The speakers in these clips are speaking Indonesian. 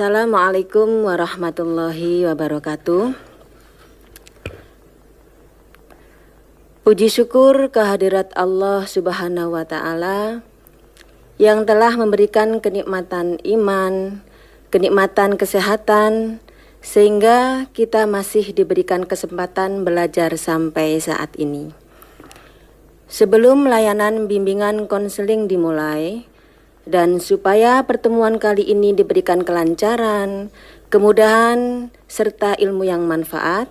Assalamualaikum warahmatullahi wabarakatuh. Puji syukur kehadirat Allah Subhanahu wa Ta'ala yang telah memberikan kenikmatan iman, kenikmatan kesehatan, sehingga kita masih diberikan kesempatan belajar sampai saat ini. Sebelum layanan bimbingan konseling dimulai, dan supaya pertemuan kali ini diberikan kelancaran, kemudahan, serta ilmu yang manfaat,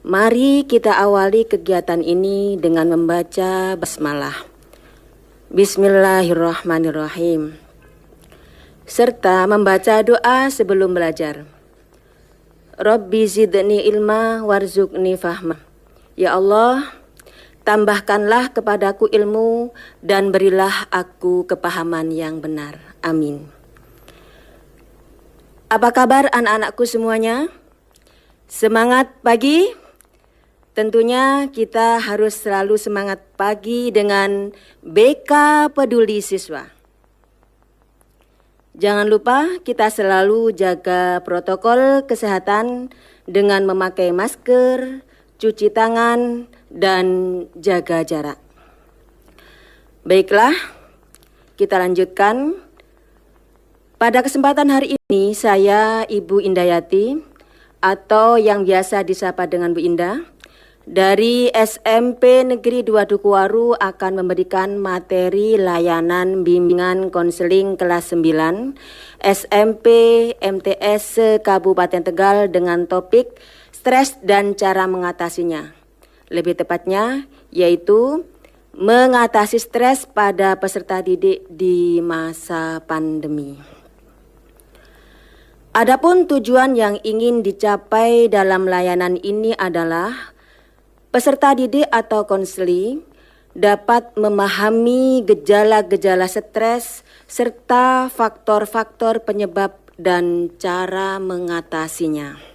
mari kita awali kegiatan ini dengan membaca basmalah. Bismillahirrahmanirrahim. Serta membaca doa sebelum belajar. Rabbi zidni ilma warzuqni fahma. Ya Allah, tambahkanlah kepadaku ilmu dan berilah aku kepahaman yang benar. Amin. Apa kabar anak-anakku semuanya? Semangat pagi? Tentunya kita harus selalu semangat pagi dengan BK Peduli Siswa. Jangan lupa kita selalu jaga protokol kesehatan dengan memakai masker, cuci tangan, dan jaga jarak. Baiklah, kita lanjutkan. Pada kesempatan hari ini, saya Ibu Indayati, atau yang biasa disapa dengan Bu Indah, dari SMP Negeri 2 Dukuhwaru akan memberikan materi layanan bimbingan konseling kelas 9 SMP MTS Kabupaten Tegal dengan topik stres dan cara mengatasinya. Lebih tepatnya yaitu mengatasi stres pada peserta didik di masa pandemi. Adapun tujuan yang ingin dicapai dalam layanan ini adalah peserta didik atau konseli dapat memahami gejala-gejala stres serta faktor-faktor penyebab dan cara mengatasinya.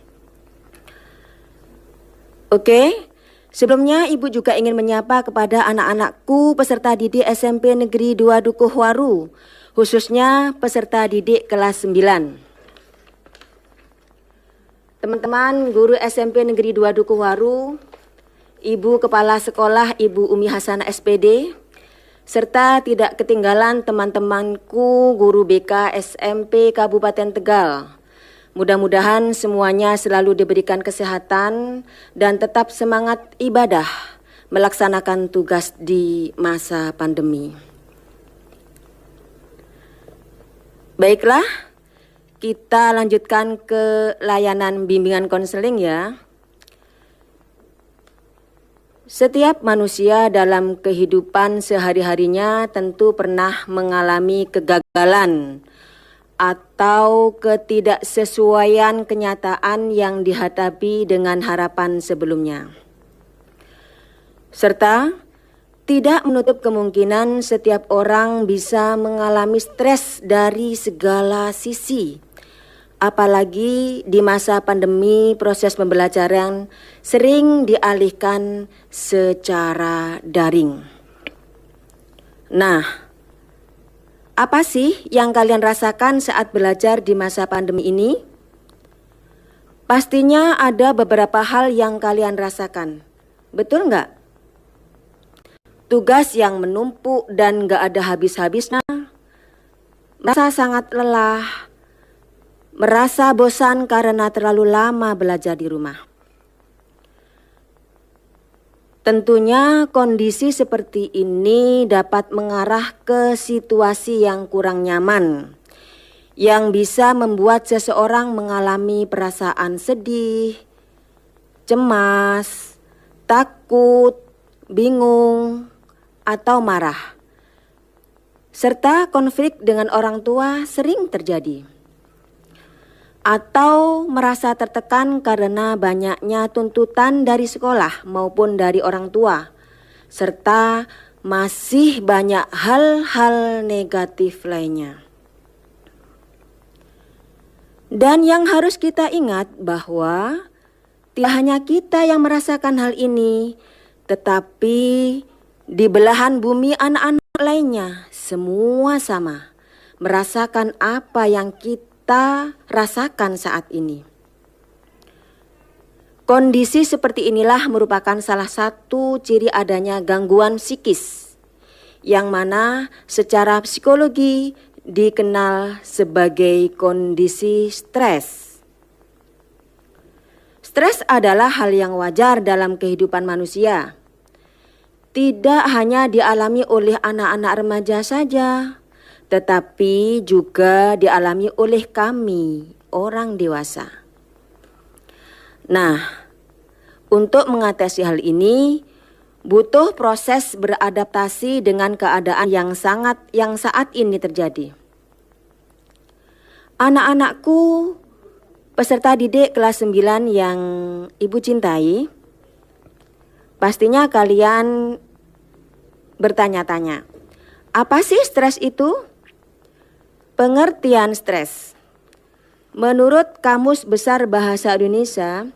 Oke. Sebelumnya, Ibu juga ingin menyapa kepada anak-anakku peserta didik SMP Negeri 2 Dukuhwaru, khususnya peserta didik kelas 9. Teman-teman guru SMP Negeri 2 Dukuhwaru, Ibu Kepala Sekolah Ibu Umi Hasanah SPD, serta tidak ketinggalan teman-temanku guru BK SMP Kabupaten Tegal. Mudah-mudahan semuanya selalu diberikan kesehatan dan tetap semangat ibadah melaksanakan tugas di masa pandemi. Baiklah, kita lanjutkan ke layanan bimbingan konseling ya. Setiap manusia dalam kehidupan sehari-harinya tentu pernah mengalami kegagalan atau ketidaksesuaian kenyataan yang dihadapi dengan harapan sebelumnya. Serta tidak menutup kemungkinan setiap orang bisa mengalami stres dari segala sisi. Apalagi di masa pandemi proses pembelajaran sering dialihkan secara daring. Nah, apa sih yang kalian rasakan saat belajar di masa pandemi ini? Pastinya ada beberapa hal yang kalian rasakan. Betul nggak? Tugas yang menumpuk dan nggak ada habis-habisnya. Merasa sangat lelah. Merasa bosan karena terlalu lama belajar di rumah. Tentunya kondisi seperti ini dapat mengarah ke situasi yang kurang nyaman, yang bisa membuat seseorang mengalami perasaan sedih, cemas, takut, bingung, atau marah. Serta konflik dengan orang tua sering terjadi. Atau merasa tertekan karena banyaknya tuntutan dari sekolah maupun dari orang tua, serta masih banyak hal-hal negatif lainnya. Dan yang harus kita ingat bahwa tidak hanya kita yang merasakan hal ini, tetapi di belahan bumi anak-anak lainnya semua sama merasakan apa yang kita kita rasakan saat ini. Kondisi seperti inilah merupakan salah satu ciri adanya gangguan psikis, yang mana secara psikologi dikenal sebagai kondisi stres. Stres adalah hal yang wajar dalam kehidupan manusia. Tidak hanya dialami oleh anak-anak remaja saja, tetapi juga dialami oleh kami, orang dewasa. Nah, untuk mengatasi hal ini, butuh proses beradaptasi dengan keadaan yang saat ini terjadi. Anak-anakku, peserta didik kelas 9 yang Ibu cintai, pastinya kalian bertanya-tanya, apa sih stres itu? Pengertian stres. Menurut Kamus Besar Bahasa Indonesia,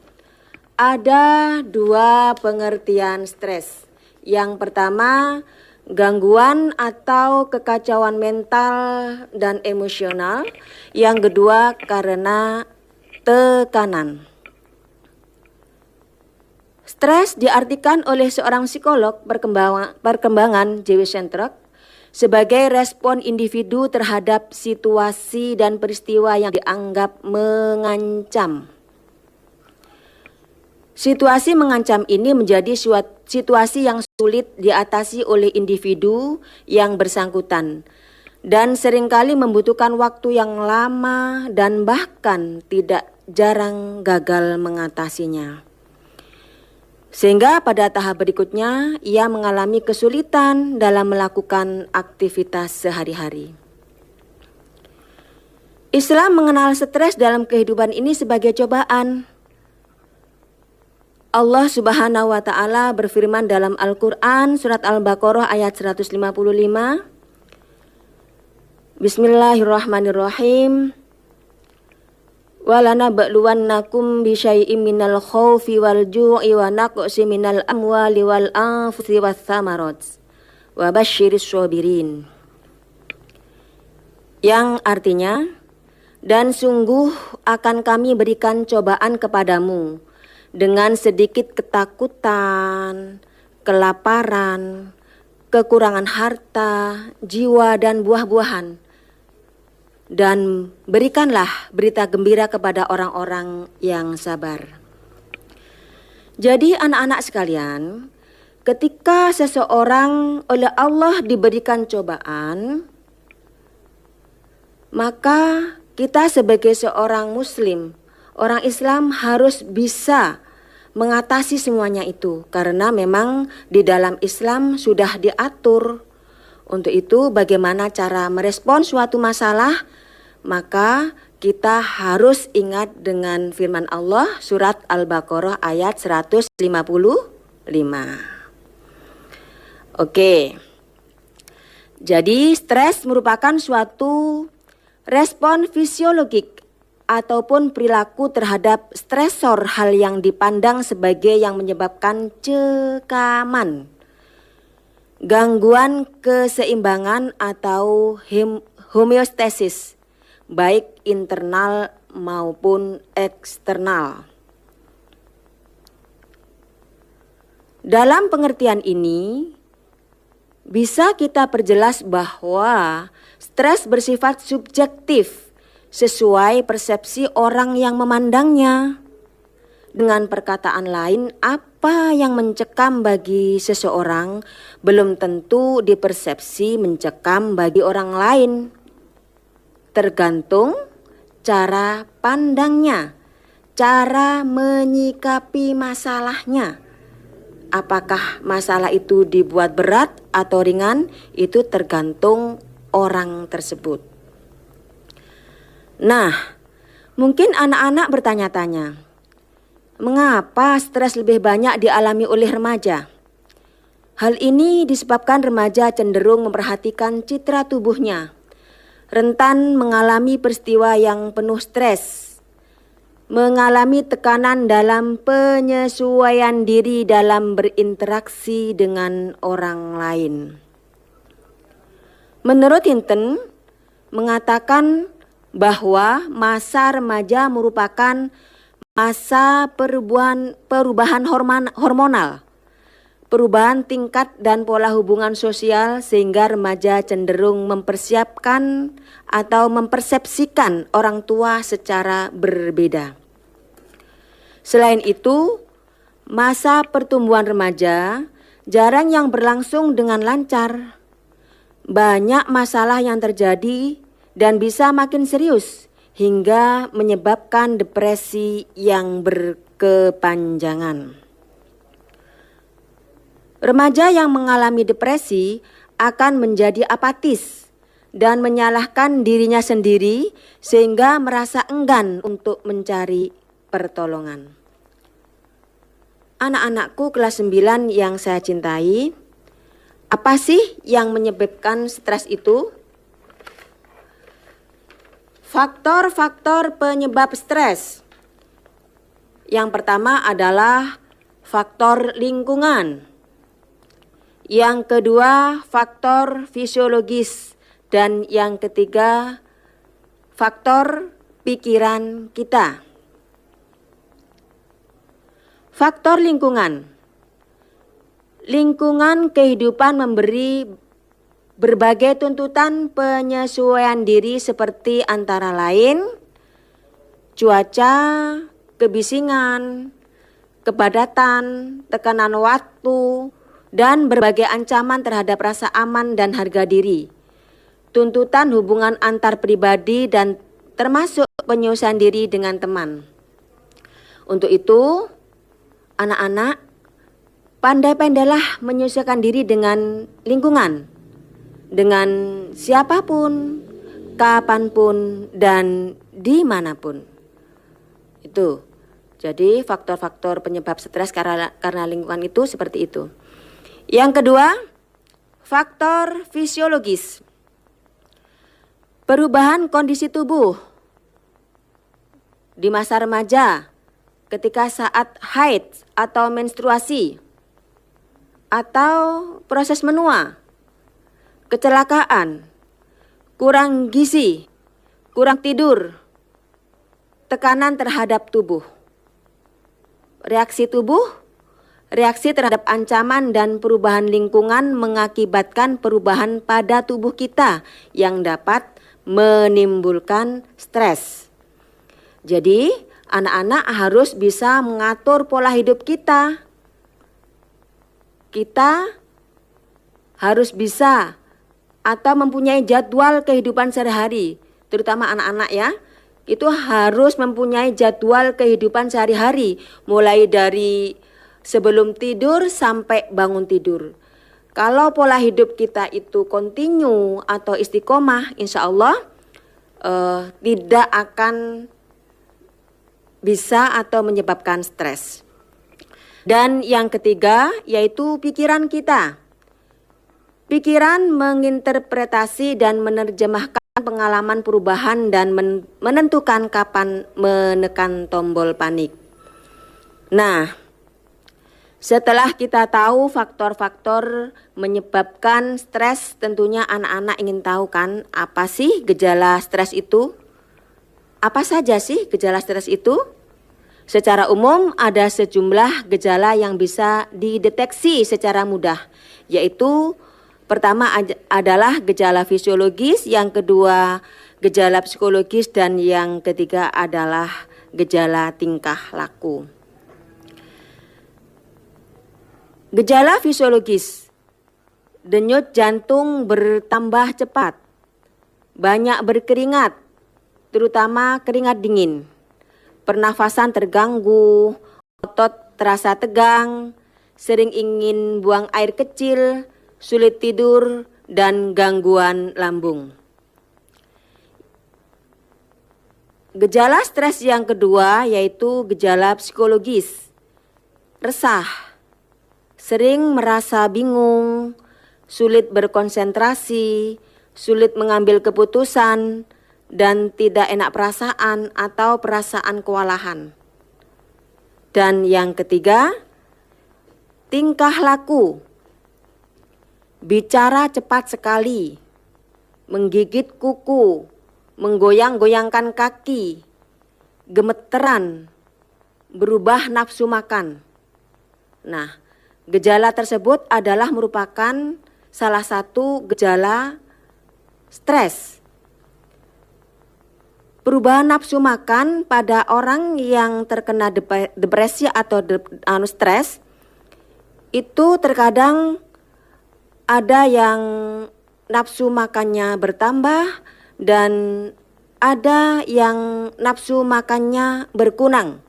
ada 2 pengertian stres. Yang pertama, gangguan atau kekacauan mental dan emosional. Yang kedua, karena tekanan. Stres diartikan oleh seorang psikolog perkembangan J.W. Shentrop sebagai respon individu terhadap situasi dan peristiwa yang dianggap mengancam. Situasi mengancam ini menjadi situasi yang sulit diatasi oleh individu yang bersangkutan dan seringkali membutuhkan waktu yang lama dan bahkan tidak jarang gagal mengatasinya. Sehingga pada tahap berikutnya ia mengalami kesulitan dalam melakukan aktivitas sehari-hari. Islam mengenal stres dalam kehidupan ini sebagai cobaan. Allah Subhanahu wa Ta'ala berfirman dalam Al-Quran surat Al-Baqarah ayat 155. Bismillahirrahmanirrahim. وَلَنَبْلُوَنَّكُمْ بِشَيْءٍ مِّنَ الْخَوْفِ وَالْجُوعِ وَنَقْصٍ مِّنَ الْأَمْوَالِ وَالْأَنفُسِ وَالثَّمَرَاتِ وَبَشِّرِ الصَّابِرِينَ. Yang artinya, dan sungguh akan kami berikan cobaan kepadamu dengan sedikit ketakutan, kelaparan, kekurangan harta, jiwa dan buah-buahan. Dan berikanlah berita gembira kepada orang-orang yang sabar. Jadi anak-anak sekalian, ketika seseorang oleh Allah diberikan cobaan, maka kita sebagai seorang muslim, orang Islam harus bisa mengatasi semuanya itu. Karena memang di dalam Islam sudah diatur. Untuk itu bagaimana cara merespon suatu masalah? Maka kita harus ingat dengan firman Allah surat Al-Baqarah ayat 155. Oke. Jadi stres merupakan suatu respon fisiologik ataupun perilaku terhadap stresor, hal yang dipandang sebagai yang menyebabkan cekaman, gangguan keseimbangan atau homeostasis, baik internal maupun eksternal. Dalam pengertian ini, bisa kita perjelas bahwa stres bersifat subjektif sesuai persepsi orang yang memandangnya. Dengan perkataan lain, apa yang mencekam bagi seseorang belum tentu dipersepsi mencekam bagi orang lain. Tergantung cara pandangnya, cara menyikapi masalahnya. Apakah masalah itu dibuat berat atau ringan, itu tergantung orang tersebut. Nah, mungkin anak-anak bertanya-tanya, mengapa stres lebih banyak dialami oleh remaja? Hal ini disebabkan remaja cenderung memperhatikan citra tubuhnya, rentan mengalami peristiwa yang penuh stres, mengalami tekanan dalam penyesuaian diri dalam berinteraksi dengan orang lain. Menurut Hinton, mengatakan bahwa masa remaja merupakan masa perubahan hormonal, perubahan tingkat dan pola hubungan sosial, sehingga remaja cenderung mempersiapkan atau mempersepsikan orang tua secara berbeda. Selain itu, masa pertumbuhan remaja jarang yang berlangsung dengan lancar. Banyak masalah yang terjadi dan bisa makin serius hingga menyebabkan depresi yang berkepanjangan. Remaja yang mengalami depresi akan menjadi apatis dan menyalahkan dirinya sendiri sehingga merasa enggan untuk mencari pertolongan. Anak-anakku kelas 9 yang saya cintai, apa sih yang menyebabkan stres itu? Faktor-faktor penyebab stres. Yang pertama adalah faktor lingkungan. Yang kedua, faktor fisiologis. Dan yang ketiga, faktor pikiran kita. Faktor lingkungan. Lingkungan kehidupan memberi berbagai tuntutan penyesuaian diri seperti antara lain cuaca, kebisingan, kepadatan, tekanan waktu, dan berbagai ancaman terhadap rasa aman dan harga diri. Tuntutan hubungan antar pribadi dan termasuk penyelesaian diri dengan teman. Untuk itu, anak-anak, pandai-pandailah menyesuaikan diri dengan lingkungan, dengan siapapun, kapanpun, dan dimanapun. Itu. Jadi faktor-faktor penyebab stres karena lingkungan itu seperti itu. Yang kedua, faktor fisiologis. Perubahan kondisi tubuh di masa remaja, ketika saat haid atau menstruasi, atau proses menua, kecelakaan, kurang gizi, kurang tidur, tekanan terhadap tubuh. Reaksi tubuh, reaksi terhadap ancaman dan perubahan lingkungan mengakibatkan perubahan pada tubuh kita yang dapat menimbulkan stres. Jadi, anak-anak harus bisa mengatur pola hidup kita. Kita harus bisa atau mempunyai jadwal kehidupan sehari-hari, terutama anak-anak ya. Itu harus mempunyai jadwal kehidupan sehari-hari, mulai dari sebelum tidur sampai bangun tidur. Kalau pola hidup kita itu kontinu atau istiqomah, insya Allah tidak akan bisa atau menyebabkan stres. Dan yang ketiga yaitu pikiran kita. Pikiran menginterpretasi dan menerjemahkan pengalaman perubahan dan menentukan kapan menekan tombol panik. Nah, setelah kita tahu faktor-faktor menyebabkan stres, tentunya anak-anak ingin tahu kan apa sih gejala stres itu? Apa saja sih gejala stres itu? Secara umum ada sejumlah gejala yang bisa dideteksi secara mudah, yaitu pertama adalah gejala fisiologis, yang kedua gejala psikologis, dan yang ketiga adalah gejala tingkah laku. Gejala fisiologis, denyut jantung bertambah cepat, banyak berkeringat, terutama keringat dingin, pernafasan terganggu, otot terasa tegang, sering ingin buang air kecil, sulit tidur, dan gangguan lambung. Gejala stres yang kedua yaitu gejala psikologis, resah, sering merasa bingung, sulit berkonsentrasi, sulit mengambil keputusan, dan tidak enak perasaan atau perasaan kewalahan. Dan yang ketiga, tingkah laku, bicara cepat sekali, menggigit kuku, menggoyang-goyangkan kaki, gemeteran, berubah nafsu makan. Nah, gejala tersebut adalah merupakan salah satu gejala stres. Perubahan nafsu makan pada orang yang terkena depresi atau stres itu terkadang ada yang nafsu makannya bertambah dan ada yang nafsu makannya berkurang.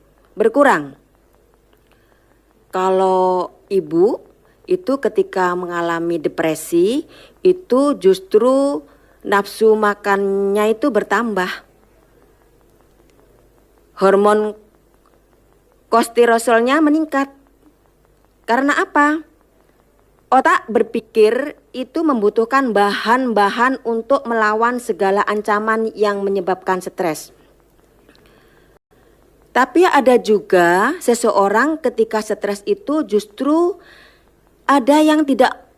Kalau ibu itu ketika mengalami depresi itu justru nafsu makannya itu bertambah. Hormon kortisolnya meningkat. Karena apa? Otak berpikir itu membutuhkan bahan-bahan untuk melawan segala ancaman yang menyebabkan stres. Tapi ada juga seseorang ketika stres itu justru ada yang tidak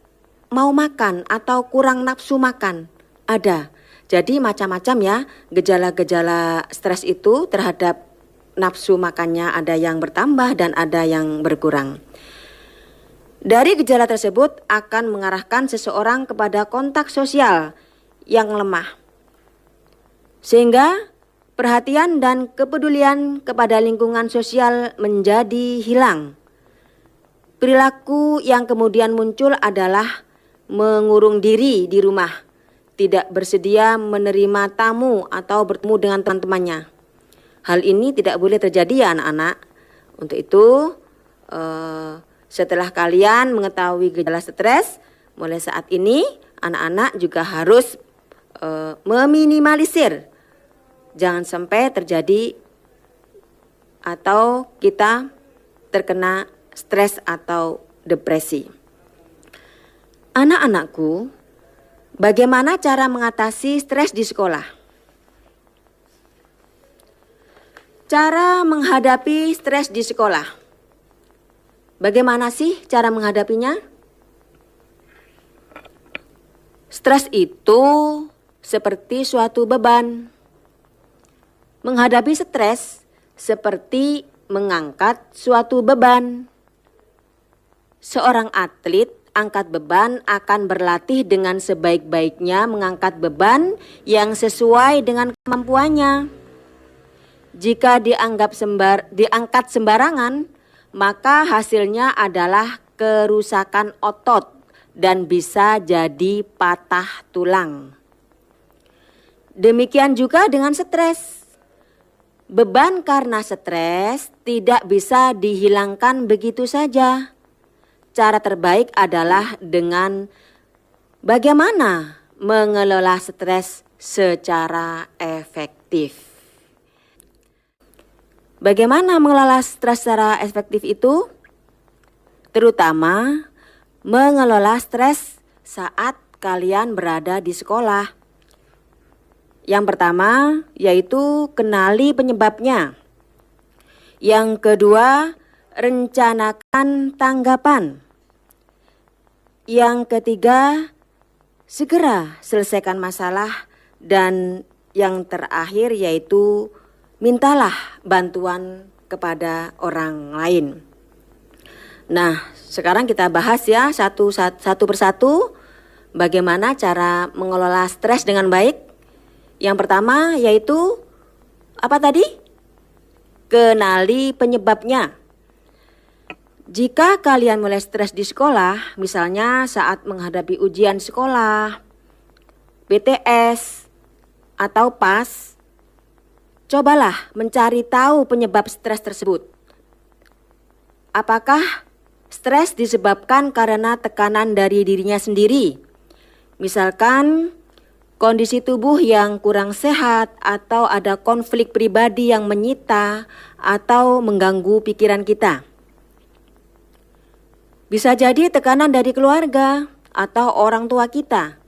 mau makan atau kurang nafsu makan. Ada. Jadi macam-macam ya gejala-gejala stres itu terhadap nafsu makannya, ada yang bertambah dan ada yang berkurang. Dari gejala tersebut akan mengarahkan seseorang kepada kontak sosial yang lemah. Sehingga perhatian dan kepedulian kepada lingkungan sosial menjadi hilang. Perilaku yang kemudian muncul adalah mengurung diri di rumah, tidak bersedia menerima tamu atau bertemu dengan teman-temannya. Hal ini tidak boleh terjadi ya anak-anak. Untuk itu setelah kalian mengetahui gejala stres, mulai saat ini anak-anak juga harus meminimalisir. Jangan sampai terjadi atau kita terkena stres atau depresi. Anak-anakku, bagaimana cara mengatasi stres di sekolah? Cara menghadapi stres di sekolah. Bagaimana sih cara menghadapinya? Stres itu seperti suatu beban. Menghadapi stres seperti mengangkat suatu beban. Seorang atlet angkat beban akan berlatih dengan sebaik-baiknya mengangkat beban yang sesuai dengan kemampuannya. Jika diangkat sembarangan, maka hasilnya adalah kerusakan otot dan bisa jadi patah tulang. Demikian juga dengan stres. Beban karena stres tidak bisa dihilangkan begitu saja. Cara terbaik adalah dengan bagaimana mengelola stres secara efektif. Bagaimana mengelola stres secara efektif itu? Terutama mengelola stres saat kalian berada di sekolah. Yang pertama yaitu kenali penyebabnya. Yang kedua, rencanakan tanggapan. Yang ketiga, segera selesaikan masalah. Dan yang terakhir yaitu mintalah bantuan kepada orang lain. Nah, sekarang kita bahas ya satu persatu bagaimana cara mengelola stres dengan baik. Yang pertama yaitu apa tadi? Kenali penyebabnya. Jika kalian mulai stres di sekolah, misalnya saat menghadapi ujian sekolah, PTS, atau PAS, cobalah mencari tahu penyebab stres tersebut. Apakah stres disebabkan karena tekanan dari dirinya sendiri? Misalkan kondisi tubuh yang kurang sehat atau ada konflik pribadi yang menyita atau mengganggu pikiran kita. Bisa jadi tekanan dari keluarga atau orang tua kita.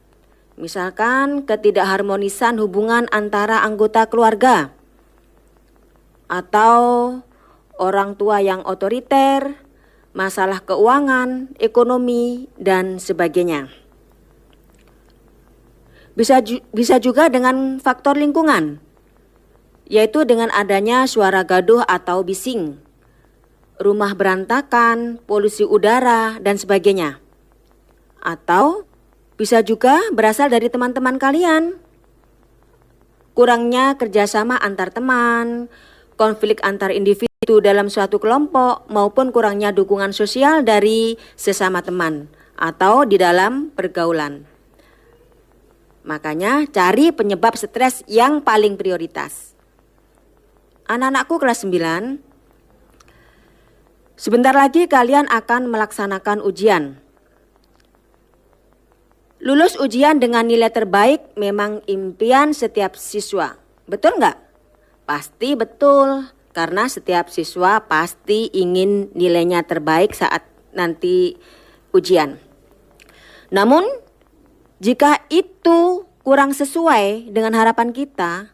Misalkan ketidakharmonisan hubungan antara anggota keluarga. Atau orang tua yang otoriter, masalah keuangan, ekonomi, dan sebagainya. Bisa juga dengan faktor lingkungan, yaitu dengan adanya suara gaduh atau bising, rumah berantakan, polusi udara, dan sebagainya. Atau bisa juga berasal dari teman-teman kalian. Kurangnya kerjasama antar teman, konflik antar individu dalam suatu kelompok, maupun kurangnya dukungan sosial dari sesama teman atau di dalam pergaulan. Makanya cari penyebab stres yang paling prioritas. Anak-anakku kelas 9, sebentar lagi kalian akan melaksanakan ujian. Lulus ujian dengan nilai terbaik memang impian setiap siswa. Betul nggak? Pasti betul, karena setiap siswa pasti ingin nilainya terbaik saat nanti ujian. Namun, jika itu kurang sesuai dengan harapan kita,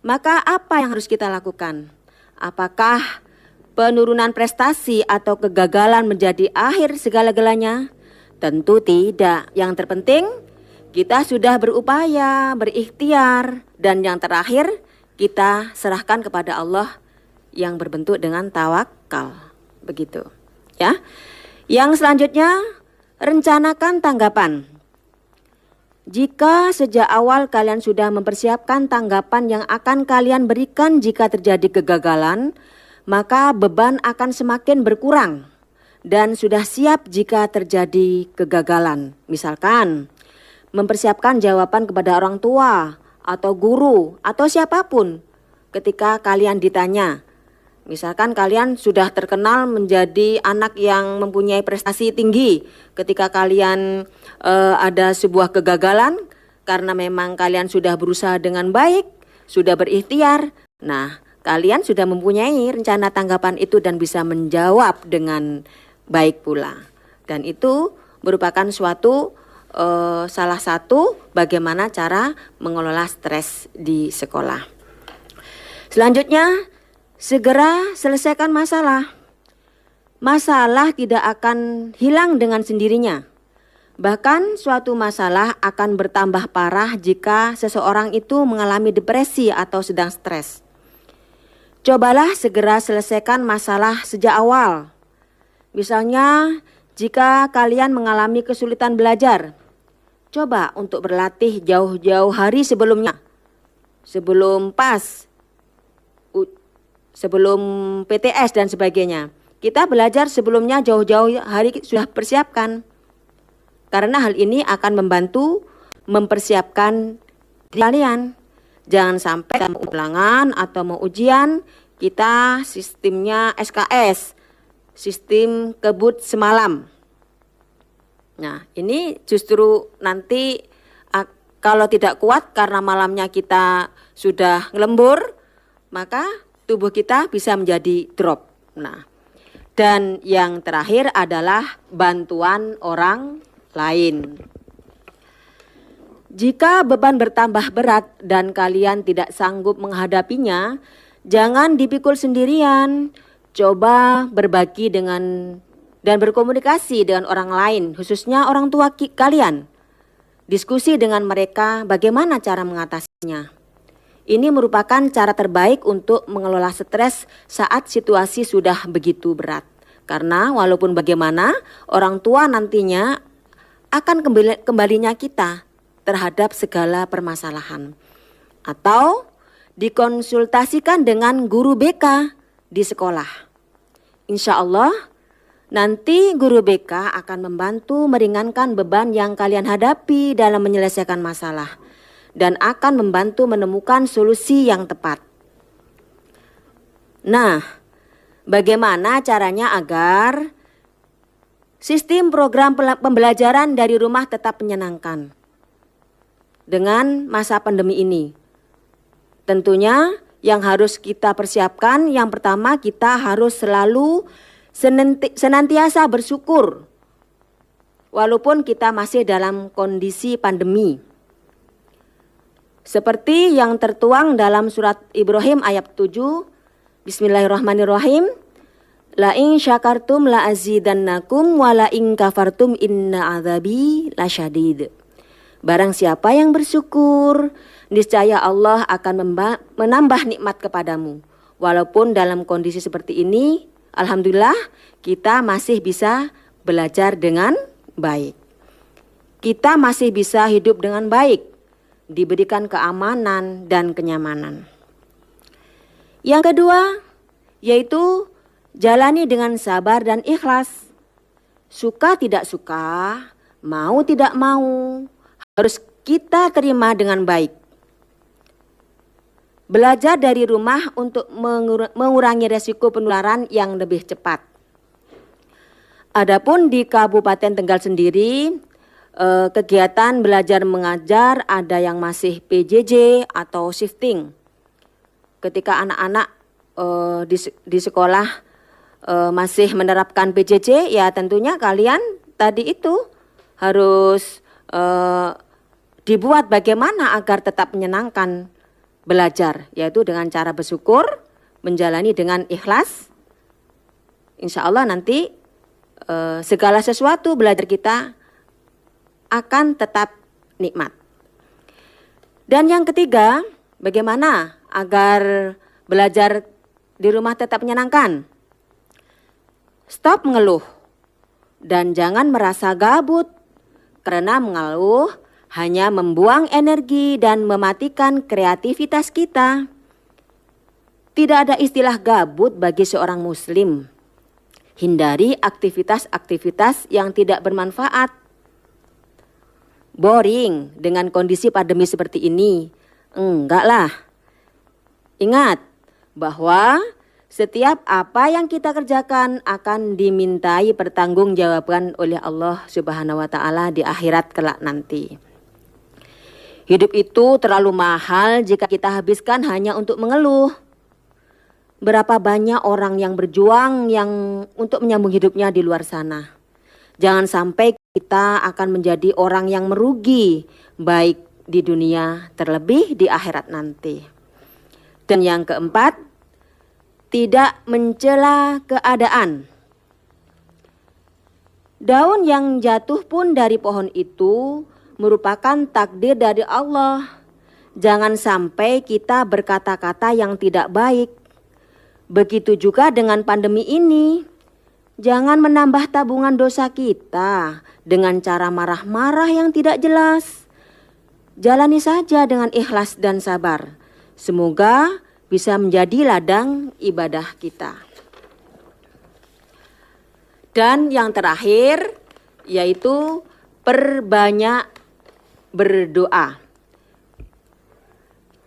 maka apa yang harus kita lakukan? Apakah penurunan prestasi atau kegagalan menjadi akhir segala-galanya? Tentu tidak. Yang terpenting, kita sudah berupaya, berikhtiar, dan yang terakhir, kita serahkan kepada Allah yang berbentuk dengan tawakal. Begitu. Ya. Yang selanjutnya, rencanakan tanggapan. Jika sejak awal kalian sudah mempersiapkan tanggapan yang akan kalian berikan jika terjadi kegagalan, maka beban akan semakin berkurang dan sudah siap jika terjadi kegagalan. Misalkan, mempersiapkan jawaban kepada orang tua atau guru atau siapapun ketika kalian ditanya. Misalkan kalian sudah terkenal menjadi anak yang mempunyai prestasi tinggi. Ketika kalian ada sebuah kegagalan karena memang kalian sudah berusaha dengan baik, sudah berikhtiar. Nah, kalian sudah mempunyai rencana tanggapan itu dan bisa menjawab dengan baik pula. Dan itu merupakan suatu salah satu bagaimana cara mengelola stres di sekolah. Selanjutnya, segera selesaikan masalah. Masalah tidak akan hilang dengan sendirinya. Bahkan suatu masalah akan bertambah parah jika seseorang itu mengalami depresi atau sedang stres. Cobalah segera selesaikan masalah sejak awal. Misalnya, jika kalian mengalami kesulitan belajar, coba untuk berlatih jauh-jauh hari sebelumnya. Sebelum PAS, sebelum PTS dan sebagainya. Kita belajar sebelumnya jauh-jauh hari sudah persiapkan. Karena hal ini akan membantu mempersiapkan diri kalian. Jangan sampai mau ulangan atau mau ujian, kita sistemnya SKS, sistem kebut semalam. Nah, ini justru nanti kalau tidak kuat karena malamnya kita sudah lembur, maka tubuh kita bisa menjadi drop. Nah, dan yang terakhir adalah bantuan orang lain. Jika beban bertambah berat dan kalian tidak sanggup menghadapinya, jangan dipikul sendirian. Coba berbagi dengan dan berkomunikasi dengan orang lain, khususnya orang tua kalian. Diskusi dengan mereka bagaimana cara mengatasinya. Ini merupakan cara terbaik untuk mengelola stres saat situasi sudah begitu berat. Karena walaupun bagaimana, orang tua nantinya akan kembalinya kita terhadap segala permasalahan. Atau dikonsultasikan dengan guru BK di sekolah. Insya Allah, nanti guru BK akan membantu meringankan beban yang kalian hadapi dalam menyelesaikan masalah dan akan membantu menemukan solusi yang tepat. Nah, bagaimana caranya agar sistem program pembelajaran dari rumah tetap menyenangkan dengan masa pandemi ini? Tentunya yang harus kita persiapkan, yang pertama kita harus selalu senantiasa bersyukur walaupun kita masih dalam kondisi pandemi. Seperti yang tertuang dalam surat Ibrahim ayat 7, Bismillahirrahmanirrahim. La in syakartum la azidannakum wa la in kafartum inna adzabi lasyadid. Barang siapa yang bersyukur, niscaya Allah akan menambah nikmat kepadamu. Walaupun dalam kondisi seperti ini, alhamdulillah kita masih bisa belajar dengan baik. Kita masih bisa hidup dengan baik, diberikan keamanan dan kenyamanan. Yang kedua, yaitu jalani dengan sabar dan ikhlas. Suka tidak suka, mau tidak mau, harus kita terima dengan baik. Belajar dari rumah untuk mengurangi resiko penularan yang lebih cepat. Adapun di Kabupaten Tegal sendiri, kegiatan belajar mengajar ada yang masih PJJ atau shifting. Ketika anak-anak di sekolah masih menerapkan PJJ, ya tentunya kalian tadi itu harus dibuat bagaimana agar tetap menyenangkan belajar, yaitu dengan cara bersyukur, menjalani dengan ikhlas. Insya Allah nanti segala sesuatu belajar kita akan tetap nikmat. Dan yang ketiga, bagaimana agar belajar di rumah tetap menyenangkan? Stop mengeluh dan jangan merasa gabut, karena mengeluh hanya membuang energi dan mematikan kreativitas kita. Tidak ada istilah gabut bagi seorang muslim. Hindari aktivitas-aktivitas yang tidak bermanfaat. Boring dengan kondisi pandemi seperti ini? Enggak lah. Ingat bahwa setiap apa yang kita kerjakan akan dimintai pertanggungjawaban oleh Allah Subhanahu wa taala di akhirat kelak nanti. Hidup itu terlalu mahal jika kita habiskan hanya untuk mengeluh. Berapa banyak orang yang berjuang untuk menyambung hidupnya di luar sana. Jangan sampai kita akan menjadi orang yang merugi, baik di dunia terlebih di akhirat nanti. Dan yang keempat, tidak mencela keadaan. Daun yang jatuh pun dari pohon itu merupakan takdir dari Allah. Jangan sampai kita berkata-kata yang tidak baik. Begitu juga dengan pandemi ini. Jangan menambah tabungan dosa kita dengan cara marah-marah yang tidak jelas. Jalani saja dengan ikhlas dan sabar. Semoga bisa menjadi ladang ibadah kita. Dan yang terakhir yaitu perbanyak berdoa.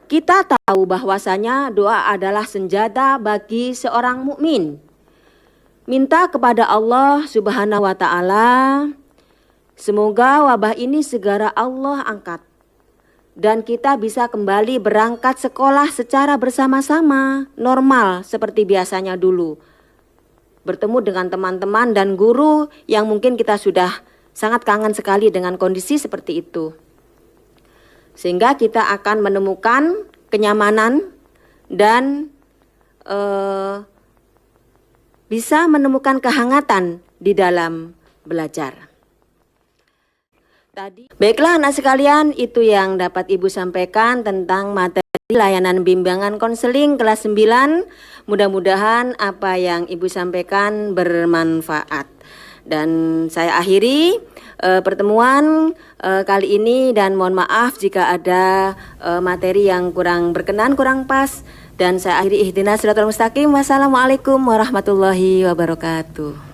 Kita tahu bahwasanya doa adalah senjata bagi seorang mukmin. Minta kepada Allah Subhanahu wa taala semoga wabah ini segera Allah angkat dan kita bisa kembali berangkat sekolah secara bersama-sama, normal seperti biasanya dulu. Bertemu dengan teman-teman dan guru yang mungkin kita sudah sangat kangen sekali dengan kondisi seperti itu. Sehingga kita akan menemukan kenyamanan dan bisa menemukan kehangatan di dalam belajar. Baiklah anak sekalian, itu yang dapat Ibu sampaikan tentang materi layanan bimbingan konseling kelas 9. Mudah-mudahan apa yang Ibu sampaikan bermanfaat. Dan saya akhiri pertemuan kali ini dan mohon maaf jika ada materi yang kurang berkenan, kurang pas. Dan saya akhiri ihdinas siratal mustaqim. Wassalamualaikum warahmatullahi wabarakatuh.